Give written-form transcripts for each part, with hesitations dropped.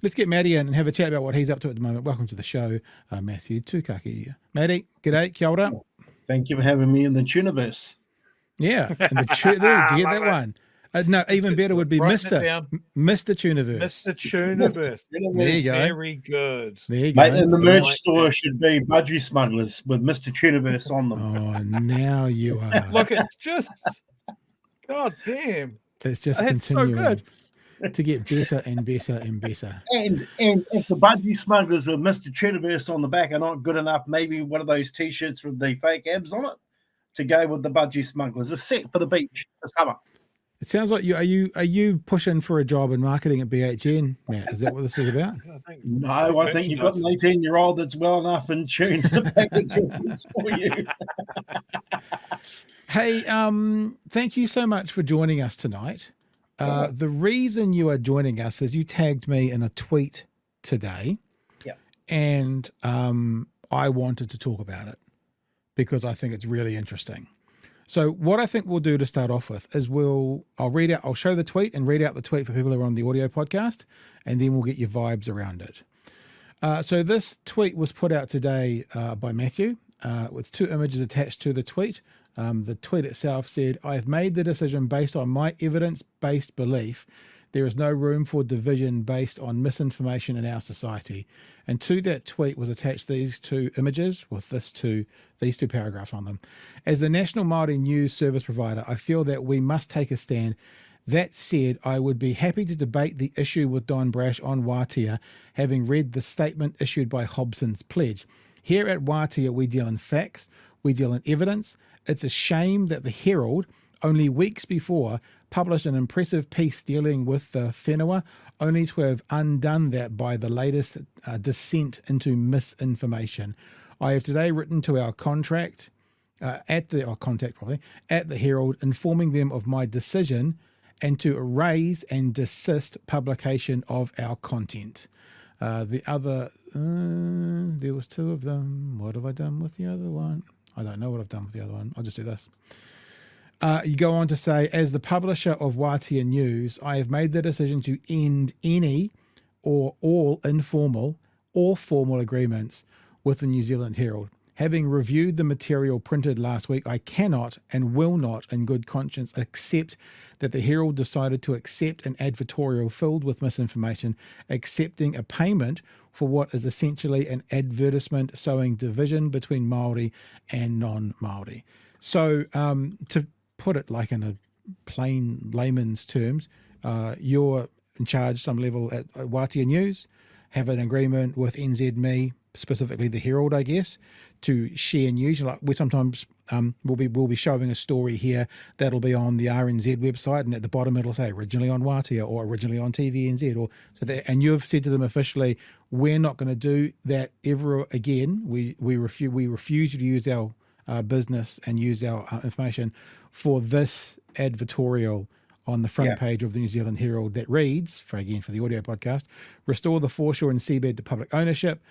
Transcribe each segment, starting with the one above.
Let's get Matty in and have a chat about what he's up to at the moment. Welcome to the show, Matthew Tukaki. Matty, g'day, kia ora. Thank you for having me in the Tuniverse. Yeah, and there, did you get that one? No, even better would be Mr. Tuniverse. Mr. Tuniverse. There you go. Very good. There you Mate, go. and the merch store should be Budgie Smugglers with Mr. Tuniverse on them. Oh, now you are. Look, it's just, God damn. It's just That's continuing so good. to get better and better and better. And if the Budgie Smugglers with Mr. Tuniverse on the back are not good enough, maybe one of those T-shirts with the fake abs on it to go with the Budgie Smugglers. A set for the beach for summer. It sounds like are you pushing for a job in marketing at BHN, Matt? Is that what this is about? I think you've got an 18-year-old that's well enough in tune to package it for you. Hey, thank you so much for joining us tonight. The reason you are joining us is you tagged me in a tweet today, and I wanted to talk about it because I think it's really interesting. So what I think we'll do to start off with is I'll show the tweet and read out the tweet for people who are on the audio podcast, and then we'll get your vibes around it. So this tweet was put out today by Matthew with 2 images attached to the tweet. The tweet itself said, "I have made the decision based on my evidence-based belief. There is no room for division based on misinformation in our society." And to that tweet was attached these 2 images with these two paragraphs on them. "As the National Māori News Service provider, I feel that we must take a stand. That said, I would be happy to debate the issue with Don Brash on Waatea, having read the statement issued by Hobson's pledge. Here at Waatea, we deal in facts, we deal in evidence. It's a shame that the Herald, only weeks before, published an impressive piece dealing with the whenua, only to have undone that by the latest descent into misinformation. I have today written to our contact at the Herald, informing them of my decision and to erase and desist publication of our content." The other, there was 2 of them. What have I done with the other one? I don't know what I've done with the other one. I'll just do this. You go on to say, "As the publisher of Waatea News, I have made the decision to end any or all informal or formal agreements with the New Zealand Herald. Having reviewed the material printed last week, I cannot and will not in good conscience accept that the Herald decided to accept an advertorial filled with misinformation, accepting a payment for what is essentially an advertisement sowing division between Māori and non-Māori." So to put it like in a plain layman's terms, you're in charge some level at Waatea News, have an agreement with NZME, specifically the Herald, I guess, to share news. Like we sometimes we'll be showing a story here that'll be on the RNZ website, and at the bottom it'll say originally on Waatea or originally on TVNZ, or so that. And you've said to them officially, we're not going to do that ever again. We refuse you to use our business and use our information for this advertorial on the front page of the New Zealand Herald that reads, for the audio podcast, "Restore the foreshore and seabed to public ownership.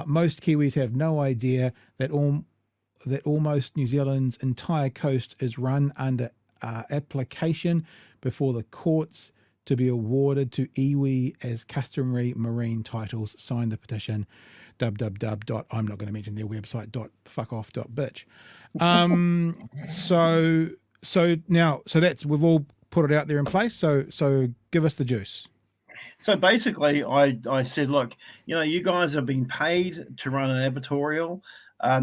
Most Kiwis have no idea that almost New Zealand's entire coast is run under application before the courts to be awarded to iwi as customary marine titles. Sign the petition. www. I'm not going to mention their website. .fuckoff.bitch." So that's, we've all put it out there in place. So give us the juice. So basically, I said, look, you guys have been paid to run an advertorial.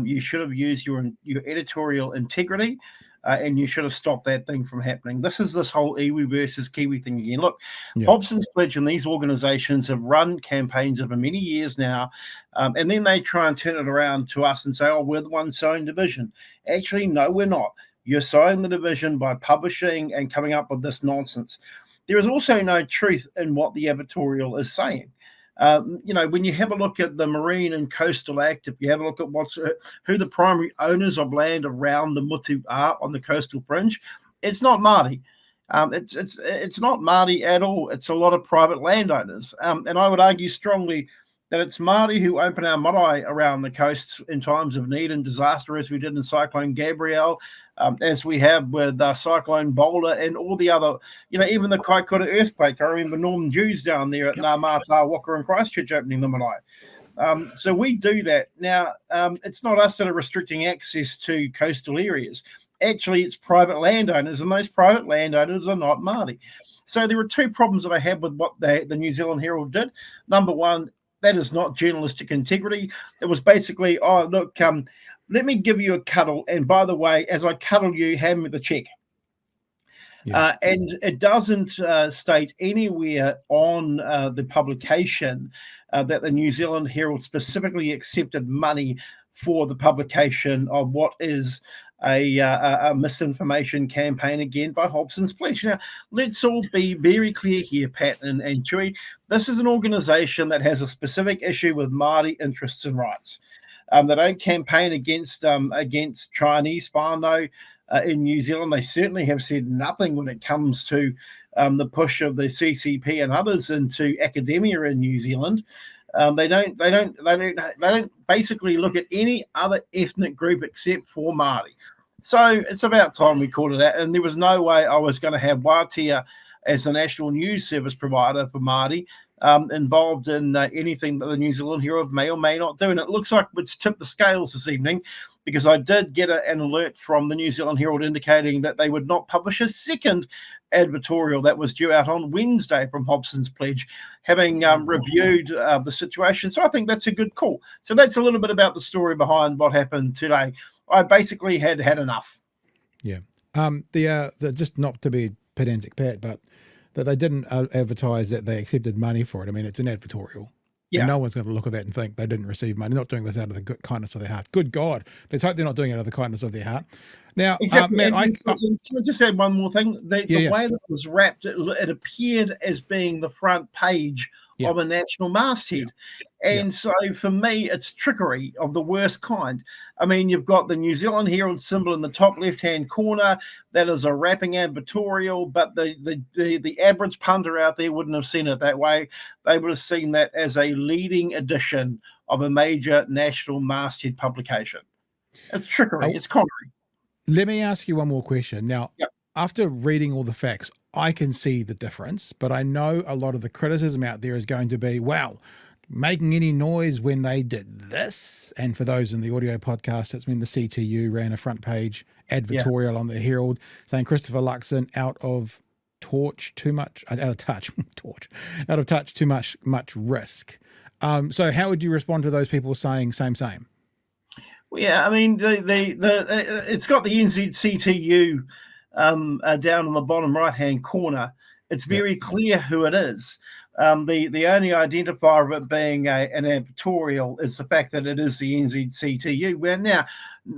You should have used your editorial integrity, and you should have stopped that thing from happening. This is this whole iwi versus Kiwi thing again. Look, Hobson's Pledge and these organizations have run campaigns over many years now, and then they try and turn it around to us and say, oh, we're the ones sowing division. Actually, no, we're not. You're sowing the division by publishing and coming up with this nonsense. There is also no truth in what the advertorial is saying. When you have a look at the Marine and Coastal Act, if you have a look at who the primary owners of land around the mutu are on the coastal fringe, it's not Māori. It's not Māori at all. It's a lot of private landowners. And I would argue strongly that it's Māori who open our marae around the coasts in times of need and disaster, as we did in Cyclone Gabrielle, as we have with Cyclone Boulder and all the other, even the Kaikoura earthquake. I remember Northern Jews down there at Ngā Mātā Waka and Christchurch opening the marae. So we do that. Now, it's not us that are restricting access to coastal areas. Actually, it's private landowners, and those private landowners are not Māori. So there are two problems that I have with what the New Zealand Herald did. Number one, that is not journalistic integrity. It was basically, oh, look, let me give you a cuddle. And by the way, as I cuddle you, hand me the check. Yeah. And it doesn't state anywhere on the publication that the New Zealand Herald specifically accepted money for the publication of what is a misinformation campaign again by Hobson's Pledge. Now, let's all be very clear here, Pat and Chewy. This is an organisation that has a specific issue with Māori interests and rights. They don't campaign against Chinese whānau in New Zealand. They certainly have said nothing when it comes to the push of the CCP and others into academia in New Zealand. They don't basically look at any other ethnic group except for Māori. So it's about time we called it out. And there was no way I was going to have Waatea as the national news service provider for Māori involved in anything that the New Zealand Herald may or may not do. And it looks like it's tipped the scales this evening, because I did get an alert from the New Zealand Herald indicating that they would not publish a second advertorial that was due out on Wednesday from Hobson's Pledge, having reviewed the situation. So I think that's a good call. So that's a little bit about the story behind what happened today. I basically had enough. Yeah. The just not to be pedantic, Pat, but that they didn't advertise that they accepted money for it. I mean, it's an advertorial. Yeah. And no one's going to look at that and think they didn't receive money. They're not doing this out of the kindness of their heart. Good God. Let's hope they're not doing it out of the kindness of their heart. Now, exactly. Matt, can I just add one more thing? The way that it was wrapped, it appeared as being the front page of a national masthead. And so for me, it's trickery of the worst kind. I mean, you've got the New Zealand Herald symbol in the top left-hand corner. That is a wrapping advertorial, but the average punter out there wouldn't have seen it that way. They would have seen that as a leading edition of a major national masthead publication. It's trickery. It's connery. Let me ask you one more question. Now, after reading all the facts, I can see the difference, but I know a lot of the criticism out there is going to be, wow, making any noise when they did this. And for those in the audio podcast, it's when the CTU ran a front page advertorial on the Herald saying Christopher Luxon out of touch, too much risk. So how would you respond to those people saying same? Well, yeah, I mean, it's got the NZCTU down in the bottom right-hand corner. It's very clear who it is. The only identifier of it being an advertorial is the fact that it is the NZCTU.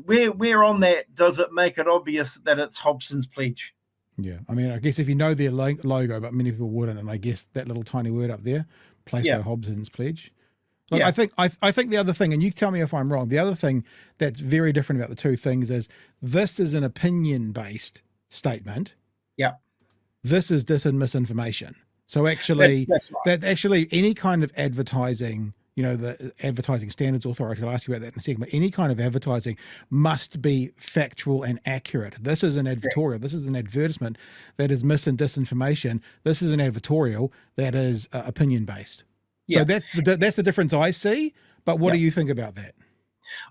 Where on that does it make it obvious that it's Hobson's Pledge? Yeah, I mean, I guess if you know their logo, but many people wouldn't, and I guess that little tiny word up there, placed by Hobson's Pledge. Look, I think the other thing, and you tell me if I'm wrong, the other thing that's very different about the two things is this is an opinion-based statement. Yeah. This is dis and misinformation. So actually, that's right. that actually any kind of advertising, the Advertising Standards Authority, I'll ask you about that in a second, but any kind of advertising must be factual and accurate. This is an advertorial. This is an advertisement that is mis and disinformation. This is an advertorial that is opinion-based. So that's the difference I see. But what do you think about that?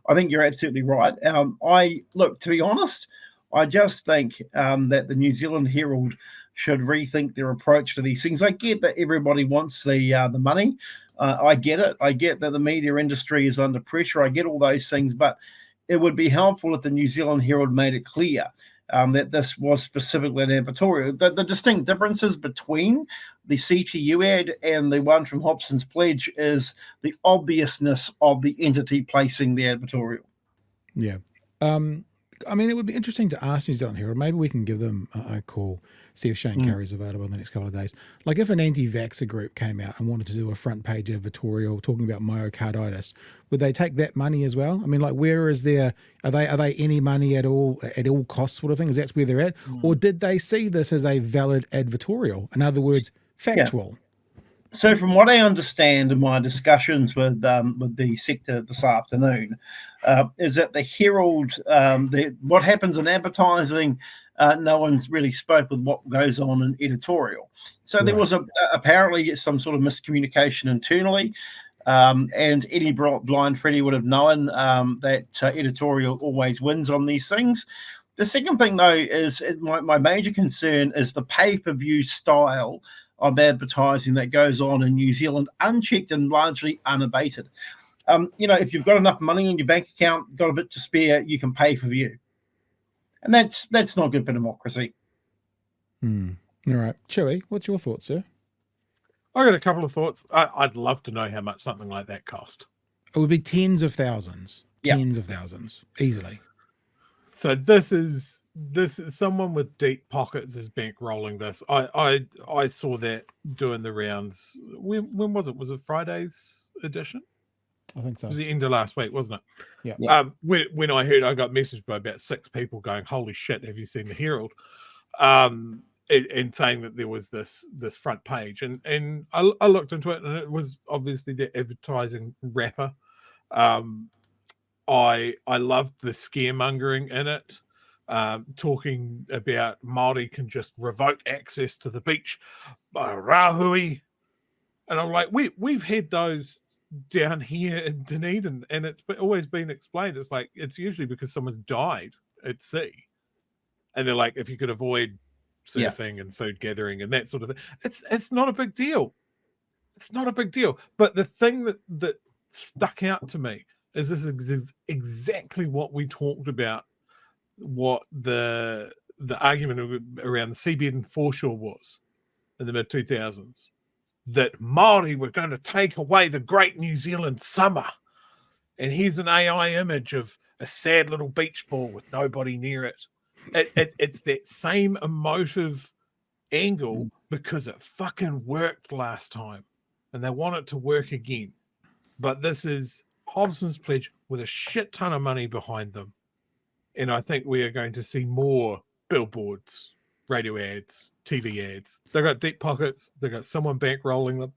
I think you're absolutely right. To be honest, I just think that the New Zealand Herald should rethink their approach to these things. I get that everybody wants the money. I get it. I get that the media industry is under pressure. I get all those things, but it would be helpful if the New Zealand Herald made it clear that this was specifically an advertorial. The distinct differences between the CTU ad and the one from Hobson's Pledge is the obviousness of the entity placing the advertorial. Yeah. I mean, it would be interesting to ask New Zealand Herald. Maybe we can give them a call, see if Shane Curry's available in the next couple of days. Like if an anti-vaxxer group came out and wanted to do a front page advertorial talking about myocarditis, would they take that money as well? I mean, like where is there, are they any money at all costs sort of thing? Is that where they're at? Or did they see this as a valid advertorial? In other words, factual? So, from what I understand in my discussions with the sector this afternoon, is that the Herald, what happens in advertising, no one's really spoke with what goes on in editorial. So there was apparently some sort of miscommunication internally, and any blind Freddy would have known that editorial always wins on these things. The second thing, though, is my major concern is the pay-per-view style of advertising that goes on in New Zealand, unchecked and largely unabated. If you've got enough money in your bank account, got a bit to spare, you can pay for view, and that's not good for democracy. All right, Chewy, what's your thoughts, sir? I got a couple of thoughts. I'd love to know how much something like that cost. It would be tens of thousands, easily. So this is someone with deep pockets is bankrolling this. I saw that doing the rounds. When was it? Was it Friday's edition? I think so. It was the end of last week, wasn't Yeah. it? When I heard, I got messaged by about 6 people going, "Holy shit, have you seen the Herald?" And saying that there was this front page, and I looked into it, and it was obviously the advertising wrapper. I loved the scaremongering in it, talking about Māori can just revoke access to the beach by Rahui. And I'm like, we've had those down here in Dunedin, and it's always been explained. It's like, it's usually because someone's died at sea. And they're like, if you could avoid surfing and food gathering and that sort of thing, it's not a big deal. It's not a big deal. But the thing that stuck out to me is this is exactly what we talked about, what the argument around the seabed and foreshore was in the mid-2000s, that Māori were going to take away the great New Zealand summer. And here's an AI image of a sad little beach ball with nobody near it. It's that same emotive angle because it fucking worked last time and they want it to work again. But this is Hobson's pledge with a shit ton of money behind them. And I think we are going to see more billboards, radio ads, TV ads. They've got deep pockets. They've got someone bankrolling them.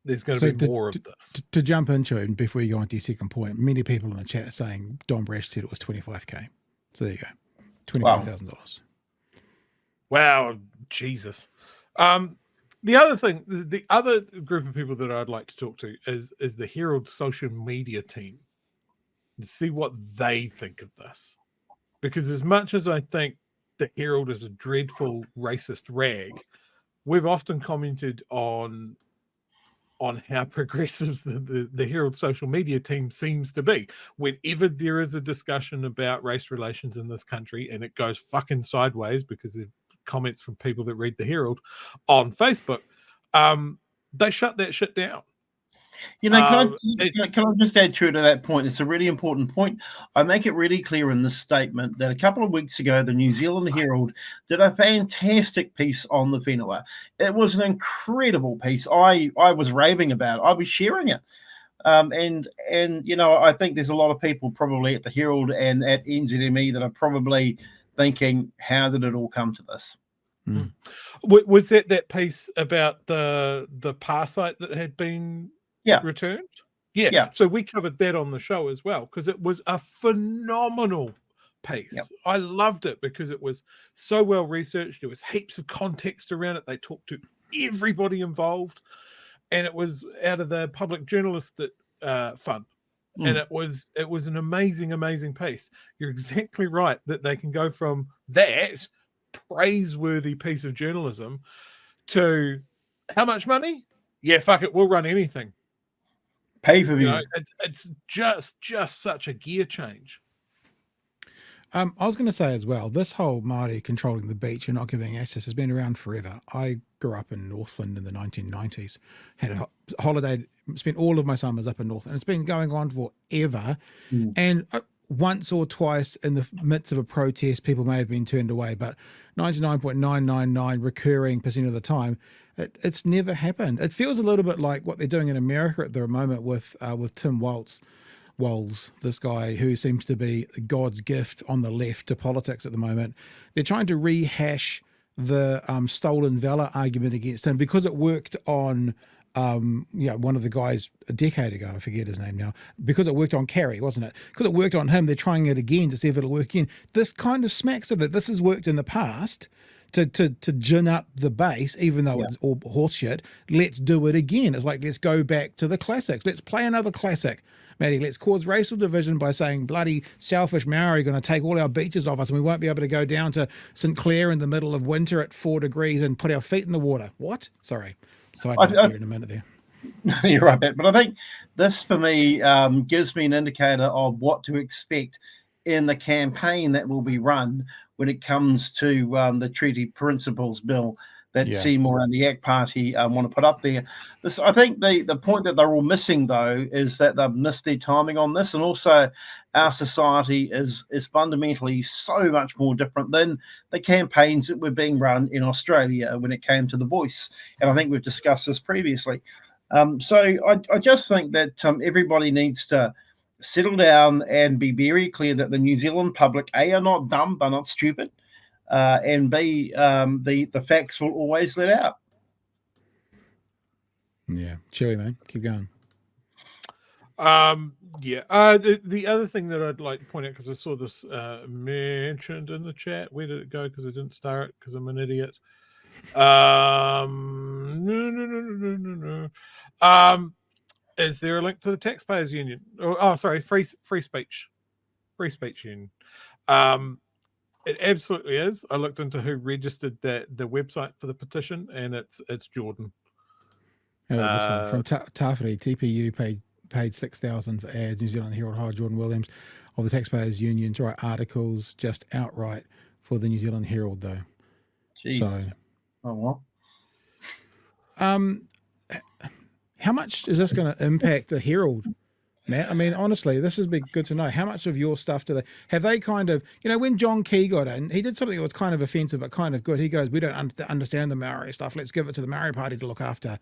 There's going to be more of this. To jump into it, and before you go on to your second point, many people in the chat are saying Don Brash said it was 25K. So there you go, $25,000. Wow, Jesus. The other thing, the other group of people that I'd like to talk to is the Herald social media team to see what they think of this. Because as much as I think the Herald is a dreadful racist rag, we've often commented on how progressive the Herald social media team seems to be. Whenever there is a discussion about race relations in this country and it goes fucking sideways because of comments from people that read the Herald on Facebook, they shut that shit down. Can I just add to that point? It's a really important point. I make it really clear in this statement that a couple of weeks ago, the New Zealand Herald did a fantastic piece on the whenua. It was an incredible piece. I was raving about it. I was sharing it. And I think there's a lot of people probably at the Herald and at NZME that are probably thinking, how did it all come to this? Was that piece about the parasite that had been returned? Yeah. So we covered that on the show as well because it was a phenomenal piece. Yep. I loved it because it was so well researched. There was heaps of context around it. They talked to everybody involved, and it was out of the Public Journalist Fund. And it was an amazing piece. You're exactly right that they can go from that praiseworthy piece of journalism to how much money? Yeah, fuck it, we'll run anything. Pay for view. It's just such a gear change. I was going to say as well, this whole Māori controlling the beach and not giving access has been around forever. I grew up in Northland in the 1990s, had a holiday, spent all of my summers up in Northland, and it's been going on forever. And once or twice in the midst of a protest, people may have been turned away, but 99.999 recurring % of the time, it's never happened. It feels a little bit like what they're doing in America at the moment with Tim Walz, this guy who seems to be God's gift on the left to politics at the moment. They're trying to rehash the stolen valor argument against him because it worked on one of the guys a decade ago, I forget his name now, because it worked on Carrie, wasn't it? Because it worked on him, they're trying it again to see if it'll work again. This kind of smacks of it. This has worked in the past to gin up the base, even though it's all horseshit. Let's do it again. It's like, let's go back to the classics. Let's play another classic. Maddie, let's cause racial division by saying bloody selfish Maori are going to take all our beaches off us and we won't be able to go down to St. Clair in the middle of winter at 4 degrees and put our feet in the water. What? Sorry. Side note there in a minute there. You're right, Matt. But I think this, for me, gives me an indicator of what to expect in the campaign that will be run when it comes to the treaty principles bill that Seymour and the ACT Party want to put up there. I think the point that they're all missing, though, is that they've missed their timing on this, and also our society is fundamentally so much more different than the campaigns that were being run in Australia when it came to the voice. And I think we've discussed this previously. So I just think that everybody needs to settle down and be very clear that the New Zealand public, A, are not dumb, they're not stupid, and B, the facts will always let out. Yeah, cheery, man. Keep going. The other thing that I'd like to point out, because I saw this mentioned in the chat, where did it go? Because I didn't star it because I'm an idiot. No. Is there a link to the Taxpayers Union? Sorry, free speech union. It absolutely is. I looked into who registered the website for the petition, and it's Jordan. How about this one from Tafiri? TPU paid 6,000 for ads. New Zealand Herald hired Jordan Williams of the Taxpayers Union to write articles just outright for the New Zealand Herald, though. Jeez. So, well. How much is this going to impact the Herald, Matt? I mean, honestly, this has been good to know. How much of your stuff have they kind of, when John Key got in, he did something that was kind of offensive but kind of good. He goes, we don't understand the Maori stuff. Let's give it to the Maori Party to look after.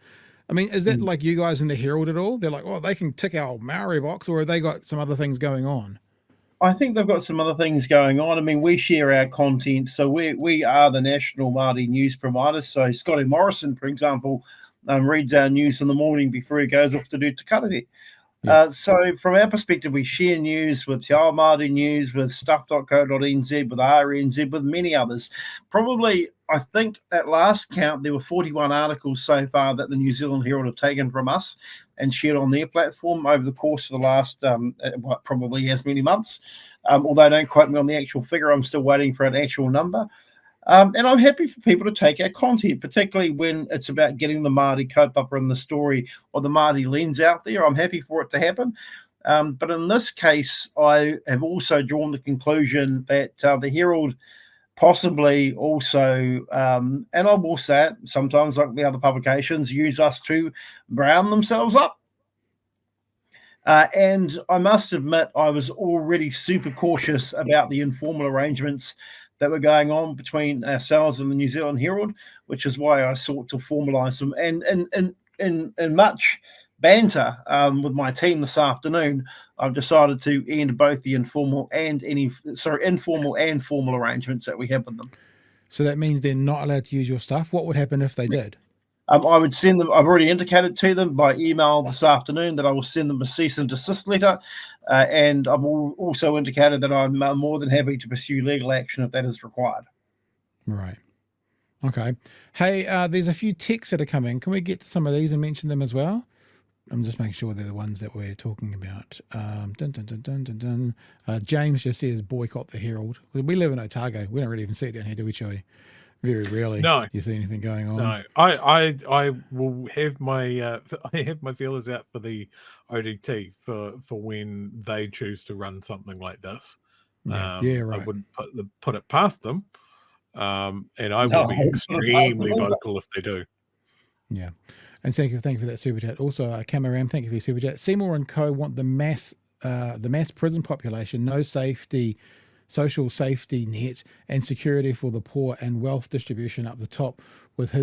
I mean, is that like you guys in the Herald at all? They're like, oh, they can tick our Maori box, or have they got some other things going on? I think they've got some other things going on. I mean, we share our content, so we are the national Māori news providers. So Scotty Morrison, for example, reads our news in the morning before he goes off to do Tukaki. So from our perspective, we share news with Te Ao Māori News, with stuff.co.nz, with RNZ, with many others. Probably, I think at last count, there were 41 articles so far that the New Zealand Herald have taken from us and shared on their platform over the course of the last, probably as many months. Although don't quote me on the actual figure, I'm still waiting for an actual number. And I'm happy for people to take our content, particularly when it's about getting the Māori kaupapa in the story or the Māori lens out there. I'm happy for it to happen. But in this case, I have also drawn the conclusion that the Herald possibly also, and I will say it, sometimes like the other publications, use us to brown themselves up. And I must admit, I was already super cautious about the informal arrangements that were going on between ourselves and the New Zealand Herald, which is why I sought to formalise them. And in much banter with my team this afternoon, I've decided to end both the informal and formal arrangements that we have with them. So that means they're not allowed to use your stuff. What would happen if they did? I would send them, I've already indicated to them by email this afternoon that I will send them a cease and desist letter. And I've also indicated that I'm more than happy to pursue legal action if that is required. Right. Okay. Hey, there's a few texts that are coming. Can we get to some of these and mention them as well? I'm just making sure they're the ones that we're talking about. James just says boycott the Herald. We live in Otago. We don't really even see it down here, do we, Chewy? Very rarely. No. You see anything going on? No. I will have my I have my feelers out for the ODT for when they choose to run something like this. Yeah, right. I wouldn't put it past them. And I will be extremely vocal if they do. Yeah. And thank you for that super chat. Also, Camaram, thank you for your super chat. Seymour and Co. want the mass prison population, no safety, social safety net, and security for the poor, and wealth distribution up the top with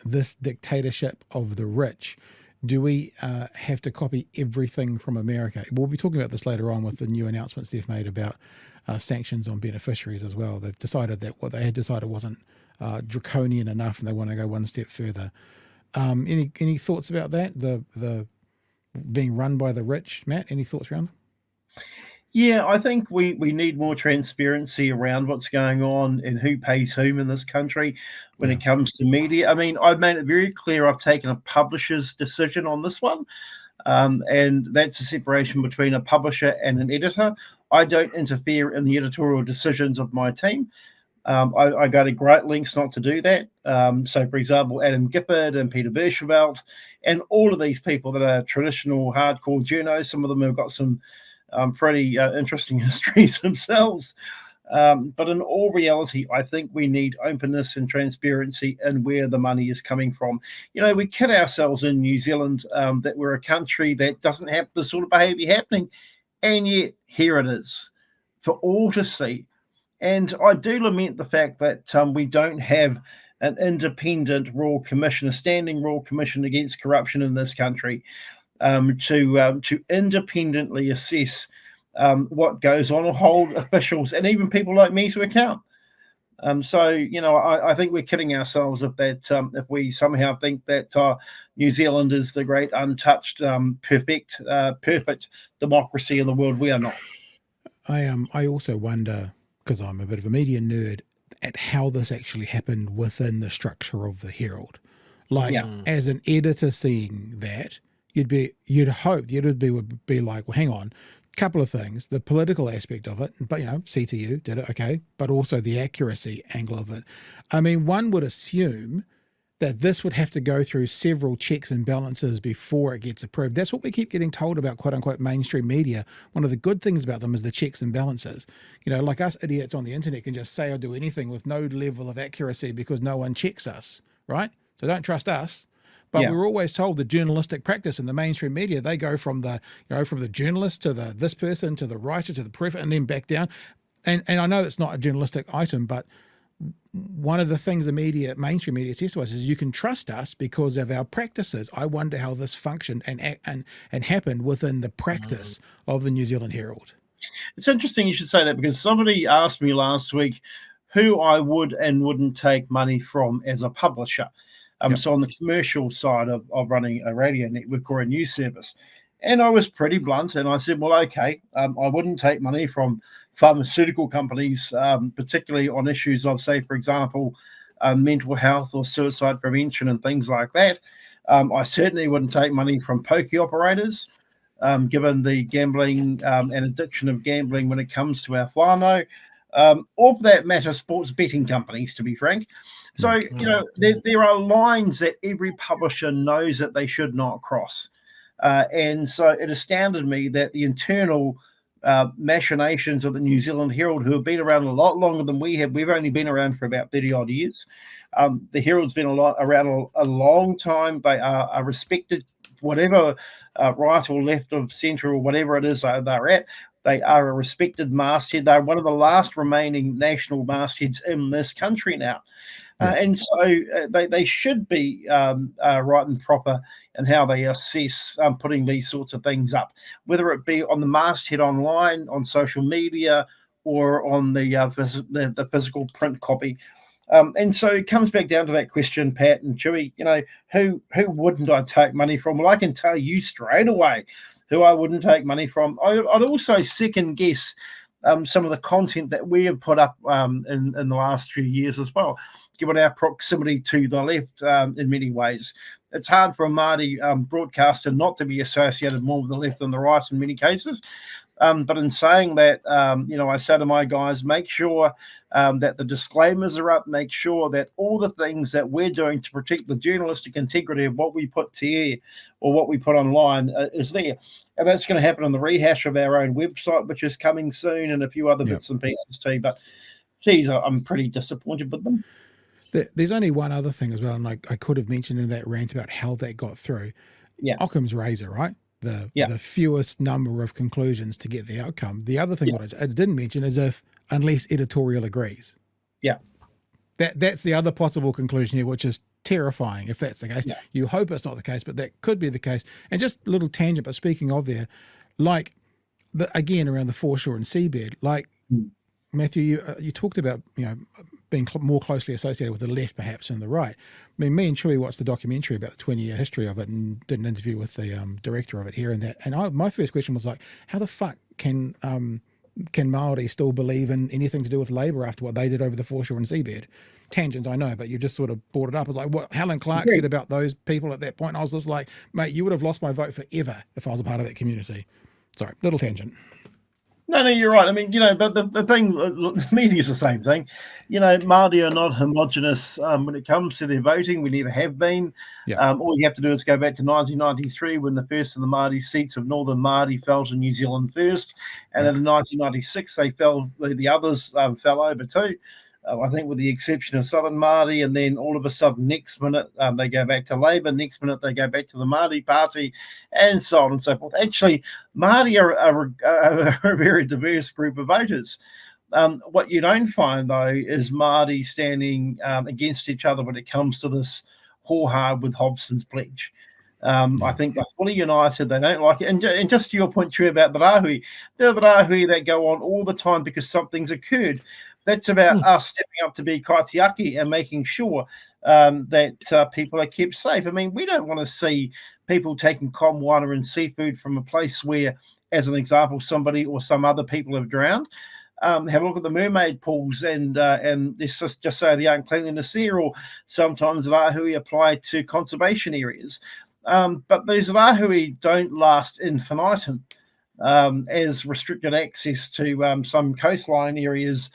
this dictatorship of the rich. Do we have to copy everything from America? We'll be talking about this later on with the new announcements they've made about sanctions on beneficiaries as well. They've decided that what they had decided wasn't draconian enough, and they want to go one step further. Any thoughts about that? The being run by the rich, Matt? Any thoughts around? Yeah, I think we need more transparency around what's going on and who pays whom in this country when it comes to media. I mean, I've made it very clear I've taken a publisher's decision on this one, and that's a separation between a publisher and an editor. I don't interfere in the editorial decisions of my team. I go to great lengths not to do that. So, for example, Adam Gifford and Peter Berchevelt and all of these people that are traditional hardcore journos, some of them have got some pretty interesting histories themselves. But in all reality, I think we need openness and transparency in where the money is coming from. You know, we kid ourselves in New Zealand that we're a country that doesn't have this sort of behaviour happening. And yet here it is for all to see. And I do lament the fact that we don't have an independent Royal Commission, a standing Royal Commission against corruption in this country, to independently assess what goes on, or hold officials and even people like me to account. So, you know, I think we're kidding ourselves if we somehow think that New Zealand is the great untouched, perfect democracy in the world. We are not. I also wonder, because I'm a bit of a media nerd, at how this actually happened within the structure of the Herald. Like, as an editor seeing that, you'd hope the editor would be like, well, hang on, couple of things, the political aspect of it, but, you know, CTU did it, okay, but also the accuracy angle of it. I mean, one would assume that this would have to go through several checks and balances before it gets approved. That's what we keep getting told about quote unquote mainstream media. One of the good things about them is the checks and balances. You know, like us idiots on the internet can just say or do anything with no level of accuracy because no one checks us, right? So don't trust us. But we're always told the journalistic practice in the mainstream media, they go from the, you know, from the journalist to this person to the writer to the prefect and then back down. And I know it's not a journalistic item, but one of the things the mainstream media says to us is you can trust us because of our practices. I wonder how this functioned and happened within the practice of the New Zealand Herald. It's interesting you should say that, because somebody asked me last week who I would and wouldn't take money from as a publisher. So on the commercial side of running a radio network or a news service. And I was pretty blunt, and I said, well, okay, I wouldn't take money from pharmaceutical companies, particularly on issues of, say, for example, mental health or suicide prevention and things like that. I certainly wouldn't take money from pokie operators, given the gambling and addiction of gambling when it comes to our whānau, or for that matter, sports betting companies, to be frank. So, you know, there are lines that every publisher knows that they should not cross. And so it astounded me that the internal machinations of the New Zealand Herald, who have been around a lot longer than we have, we've only been around for about 30 odd years. The Herald's been around a long time. They are respected, whatever right or left of centre or whatever it is they're at. They are a respected masthead. They're one of the last remaining national mastheads in this country now. And so they should be right and proper in how they assess putting these sorts of things up, whether it be on the masthead online, on social media, or on the physical print copy. And so it comes back down to that question, Pat and Chewy, you know, who wouldn't I take money from? Well, I can tell you straight away who I wouldn't take money from. I'd also second guess some of the content that we have put up in the last few years as well, given our proximity to the left in many ways. It's hard for a Māori broadcaster not to be associated more with the left than the right in many cases. But in saying that, you know, I say to my guys, make sure that the disclaimers are up, make sure that all the things that we're doing to protect the journalistic integrity of what we put to air or what we put online is there. And that's going to happen on the rehash of our own website, which is coming soon, and a few other bits and pieces too. But, geez, I'm pretty disappointed with them. There's only one other thing as well, and like I could have mentioned in that rant about how that got through. Occam's razor, right? The fewest number of conclusions to get the outcome. The other thing what I didn't mention is unless editorial agrees. That's the other possible conclusion here, which is terrifying if that's the case. You hope it's not the case, but that could be the case. And just a little tangent, but speaking of there, like again around the foreshore and seabed, like Matthew, you talked about, you know, being more closely associated with the left perhaps than the right. I mean, me and Chewy watched the documentary about the 20-year history of it and did an interview with the director of it here and that. And my first question was like, how the fuck can Māori still believe in anything to do with Labour after what they did over the foreshore and seabed? Tangent, I know, but you just sort of brought it up. It was like what Helen Clark said about those people at that point. I was just like, mate, you would have lost my vote forever if I was a part of that community. Sorry, little tangent. No, you're right. I mean, but the thing, media is the same thing. Māori are not homogenous when it comes to their voting. We never have been. Yeah. All you have to do is go back to 1993 when the first of the Māori seats of Northern Māori fell to New Zealand first. And then in 1996, the others fell over too. I think with the exception of Southern Māori, and then all of a sudden, next minute, they go back to Labour, next minute they go back to the Māori Party, and so on and so forth. Actually, Māori are a very diverse group of voters. What you don't find, though, is Māori standing against each other when it comes to this hoo-ha with Hobson's pledge. I think they're fully united. They don't like it. And just to your point, True, about the Rahui, they're the Rahui that go on all the time because something's occurred. That's about us stepping up to be kaitiaki and making sure that people are kept safe. I mean, we don't want to see people taking komwana and seafood from a place where, as an example, somebody or some other people have drowned. Have a look at the mermaid pools and this just say the uncleanliness there, or sometimes Rahui apply to conservation areas. But those Rahui don't last infinitum as restricted access to some coastline areas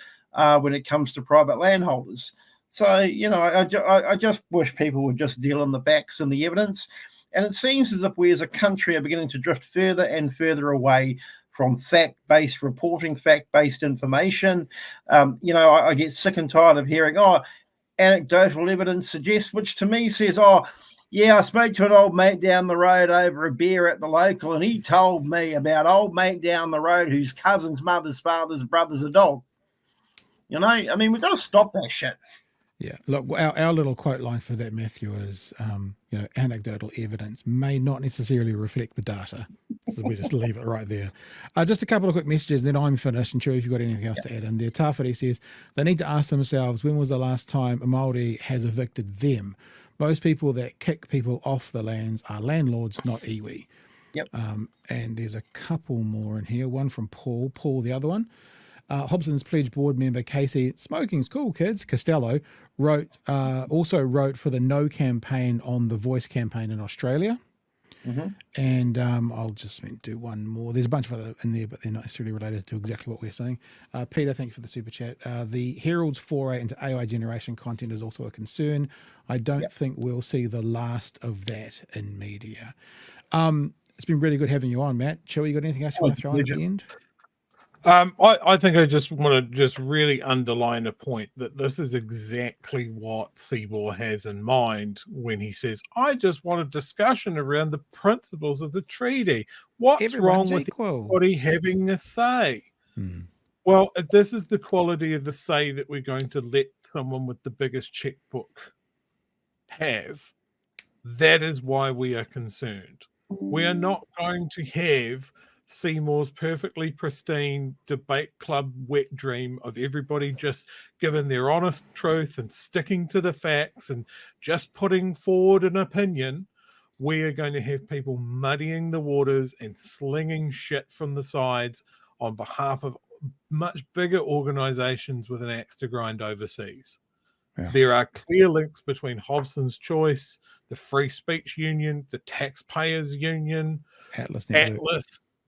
when it comes to private landholders. So, I just wish people would just deal on the facts and the evidence. And it seems as if we as a country are beginning to drift further and further away from fact-based reporting, fact-based information. I get sick and tired of hearing, anecdotal evidence suggests, which to me says, I spoke to an old mate down the road over a beer at the local, and he told me about old mate down the road whose cousin's mother's father's brother's a dog. We've got to stop that shit. Yeah, look, our little quote line for that, Matthew, is, anecdotal evidence may not necessarily reflect the data. So we just leave it right there. Just a couple of quick messages, then I'm finished. And Chewy, if you've got anything else to add in there. Tawhiri says, they need to ask themselves, when was the last time a Māori has evicted them? Most people that kick people off the lands are landlords, not iwi. Yep. And there's a couple more in here. One from Paul, the other one. Hobson's Pledge board member Casey, smoking's cool, kids, Costello, also wrote for the No campaign on the Voice campaign in Australia. Mm-hmm. And I'll just do one more. There's a bunch of other in there, but they're not necessarily related to exactly what we're saying. Peter, thank you for the super chat. The Herald's foray into AI generation content is also a concern. I don't think we'll see the last of that in media. It's been really good having you on, Matt. Chewy, you got anything else you want to throw in at the end? I think I just want to really underline a point that this is exactly what Seymour has in mind when he says, I just want a discussion around the principles of the treaty. What's wrong with everybody having a say? Well, this is the quality of the say that we're going to let someone with the biggest checkbook have. That is why we are concerned. We are not going to have Seymour's perfectly pristine debate club wet dream of everybody just giving their honest truth and sticking to the facts and just putting forward an opinion. We are going to have people muddying the waters and slinging shit from the sides on behalf of much bigger organizations with an axe to grind overseas. Yeah. There are clear links between Hobson's Choice, the Free Speech Union, the Taxpayers Union, Atlas,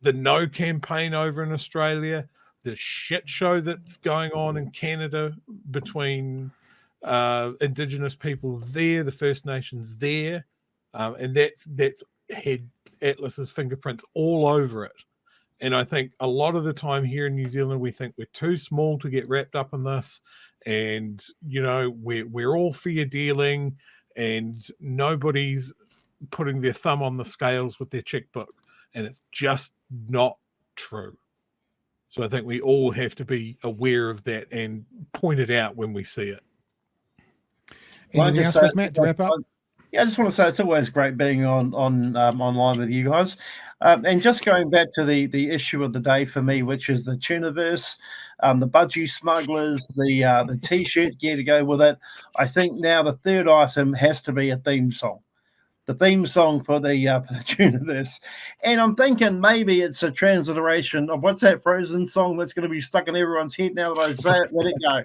the No campaign over in Australia, the shit show that's going on in Canada between Indigenous people there, the First Nations there, and that's had Atlas's fingerprints all over it. And I think a lot of the time here in New Zealand, we think we're too small to get wrapped up in this, and we're all fair dealing, and nobody's putting their thumb on the scales with their checkbook. And it's just not true. So I think we all have to be aware of that and point it out when we see it. Anything else, Matt, to wrap up? Yeah, I just want to say it's always great being on online with you guys. And just going back to the issue of the day for me, which is the Tuniverse, the budgie smugglers, the T-shirt gear to go with it. I think now the third item has to be a theme song. The theme song for the Tuniverse. And I'm thinking maybe it's a transliteration of what's that Frozen song that's going to be stuck in everyone's head now that I say it. Let it go.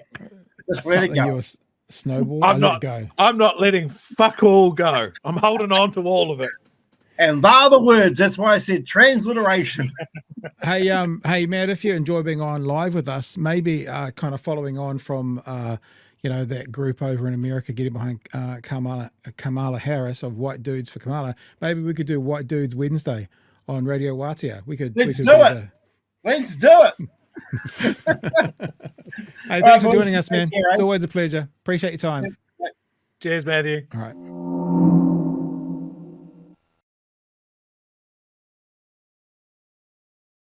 Just let it go. Snowball. I'm not letting fuck all go. I'm holding on to all of it. And they're the words. That's why I said transliteration. Hey, Matt, if you enjoy being on live with us, maybe kind of following on from that group over in America getting behind Kamala Harris of White Dudes for Kamala, maybe we could do White Dudes Wednesday on Radio Waatea. Let's do it. Hey, thanks for joining us, man. It's always a pleasure. Appreciate your time. Cheers, Matthew. All right.